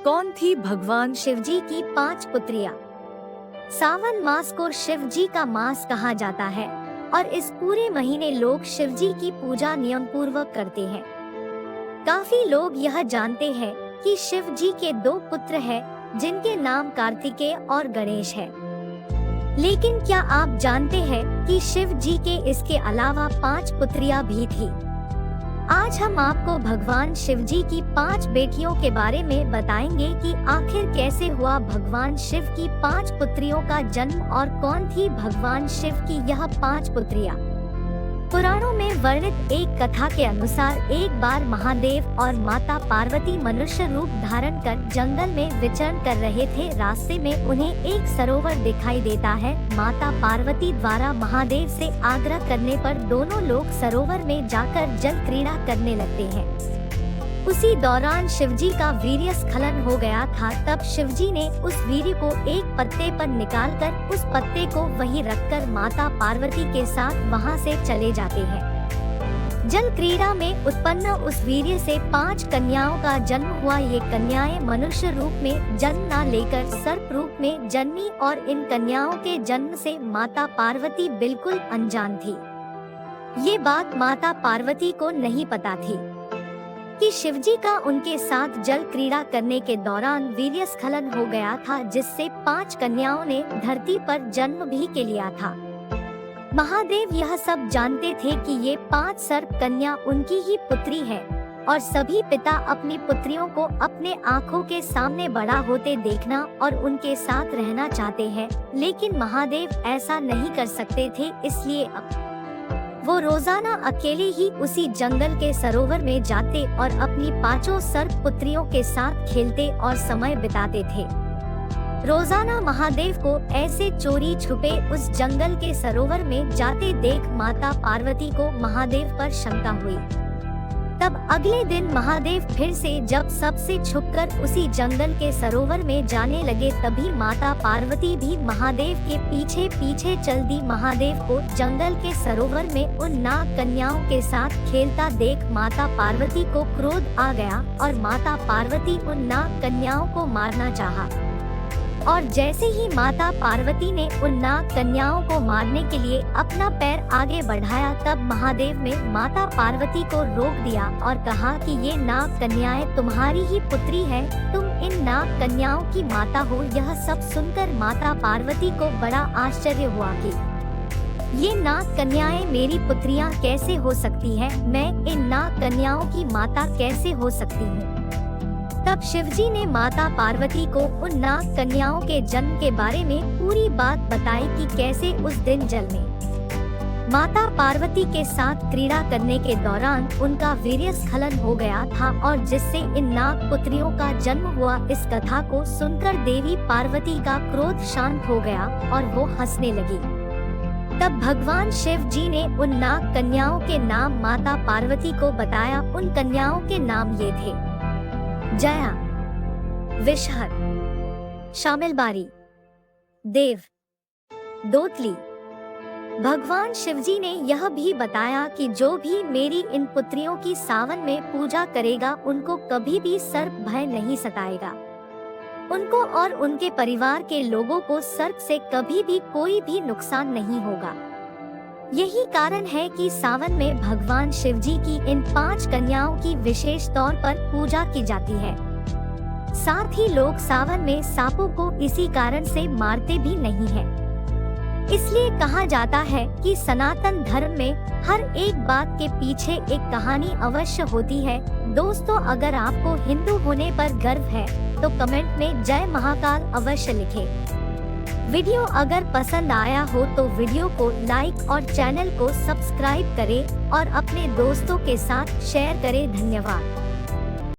कौन थी भगवान शिवजी की 5 पुत्रियां? सावन मास को शिवजी का मास कहा जाता है और इस पूरे महीने लोग शिवजी की पूजा नियम पूर्वक करते हैं। काफी लोग यह जानते हैं कि शिवजी के 2 पुत्र हैं जिनके नाम कार्तिकेय और गणेश है। लेकिन क्या आप जानते हैं कि शिवजी के इसके अलावा 5 पुत्रियां भी थी? आज हम आपको भगवान शिवजी की 5 बेटियों के बारे में बताएंगे कि आखिर कैसे हुआ भगवान शिव की 5 पुत्रियों का जन्म और कौन थी भगवान शिव की यह 5 पुत्रियां। पुराणों में वर्णित एक कथा के अनुसार एक बार महादेव और माता पार्वती मनुष्य रूप धारण कर जंगल में विचरण कर रहे थे। रास्ते में उन्हें एक सरोवर दिखाई देता है। माता पार्वती द्वारा महादेव से आग्रह करने पर दोनों लोग सरोवर में जाकर जल क्रीड़ा करने लगते हैं। उसी दौरान शिवजी का वीर्य स्खलन हो गया था। तब शिवजी ने उस वीर्य को एक पत्ते पर निकालकर उस पत्ते को वहीं रखकर माता पार्वती के साथ वहां से चले जाते हैं। जल क्रीड़ा में उत्पन्न उस वीर्य से 5 कन्याओं का जन्म हुआ। ये कन्याएं मनुष्य रूप में जन्म न लेकर सर्प रूप में जन्मी और इन कन्याओं के जन्म से माता पार्वती बिल्कुल अनजान थी। ये बात माता पार्वती को नहीं पता थी कि शिवजी का उनके साथ जल क्रीड़ा करने के दौरान वीर्य स्खलन हो गया था, जिससे 5 कन्याओं ने धरती पर जन्म भी के लिया था। महादेव यह सब जानते थे कि ये 5 सर्प कन्या उनकी ही पुत्री है और सभी पिता अपनी पुत्रियों को अपने आँखों के सामने बड़ा होते देखना और उनके साथ रहना चाहते हैं, लेकिन महादेव ऐसा नहीं कर सकते थे। इसलिए अब वो रोजाना अकेले ही उसी जंगल के सरोवर में जाते और अपनी 5 सर्प पुत्रियों के साथ खेलते और समय बिताते थे। रोजाना महादेव को ऐसे चोरी छुपे उस जंगल के सरोवर में जाते देख माता पार्वती को महादेव पर शंका हुई। तब अगले दिन महादेव फिर से जब सबसे छुपकर उसी जंगल के सरोवर में जाने लगे, तभी माता पार्वती भी महादेव के पीछे पीछे चल दी। महादेव को जंगल के सरोवर में उन नाग कन्याओं के साथ खेलता देख माता पार्वती को क्रोध आ गया और माता पार्वती उन नाग कन्याओं को मारना चाहा। और जैसे ही माता पार्वती ने उन नाग कन्याओं को मारने के लिए अपना पैर आगे बढ़ाया, तब महादेव ने माता पार्वती को रोक दिया और कहा कि ये नाग कन्याएं तुम्हारी ही पुत्री है, तुम इन नाग कन्याओं की माता हो। यह सब सुनकर माता पार्वती को बड़ा आश्चर्य हुआ कि ये नाग कन्याएं मेरी पुत्रियां कैसे हो सकती हैं? मैं इन नाग कन्याओं की माता कैसे हो सकती हूँ? तब शिवजी ने माता पार्वती को उन नाग कन्याओं के जन्म के बारे में पूरी बात बताई कि कैसे उस दिन जल में माता पार्वती के साथ क्रीड़ा करने के दौरान उनका वीर्य स्खलन हो गया था और जिससे इन नाग पुत्रियों का जन्म हुआ। इस कथा को सुनकर देवी पार्वती का क्रोध शांत हो गया और वो हंसने लगी। तब भगवान शिव जी ने उन नाग कन्याओं के नाम माता पार्वती को बताया। उन कन्याओं के नाम ये थे: जया, विषहर, शामिलबारी, देव, दोतली। भगवान शिवजी ने यह भी बताया कि जो भी मेरी इन पुत्रियों की सावन में पूजा करेगा उनको कभी भी सर्प भय नहीं सताएगा। उनको और उनके परिवार के लोगों को सर्प से कभी भी कोई भी नुकसान नहीं होगा। यही कारण है कि सावन में भगवान शिवजी की इन 5 कन्याओं की विशेष तौर पर पूजा की जाती है। साथ ही लोग सावन में सांपों को इसी कारण से मारते भी नहीं हैं। इसलिए कहा जाता है कि सनातन धर्म में हर एक बात के पीछे एक कहानी अवश्य होती है। दोस्तों, अगर आपको हिंदू होने पर गर्व है तो कमेंट में जय महाकाल अवश्य लिखें। वीडियो अगर पसंद आया हो तो वीडियो को लाइक और चैनल को सब्सक्राइब करें और अपने दोस्तों के साथ शेयर करें। धन्यवाद।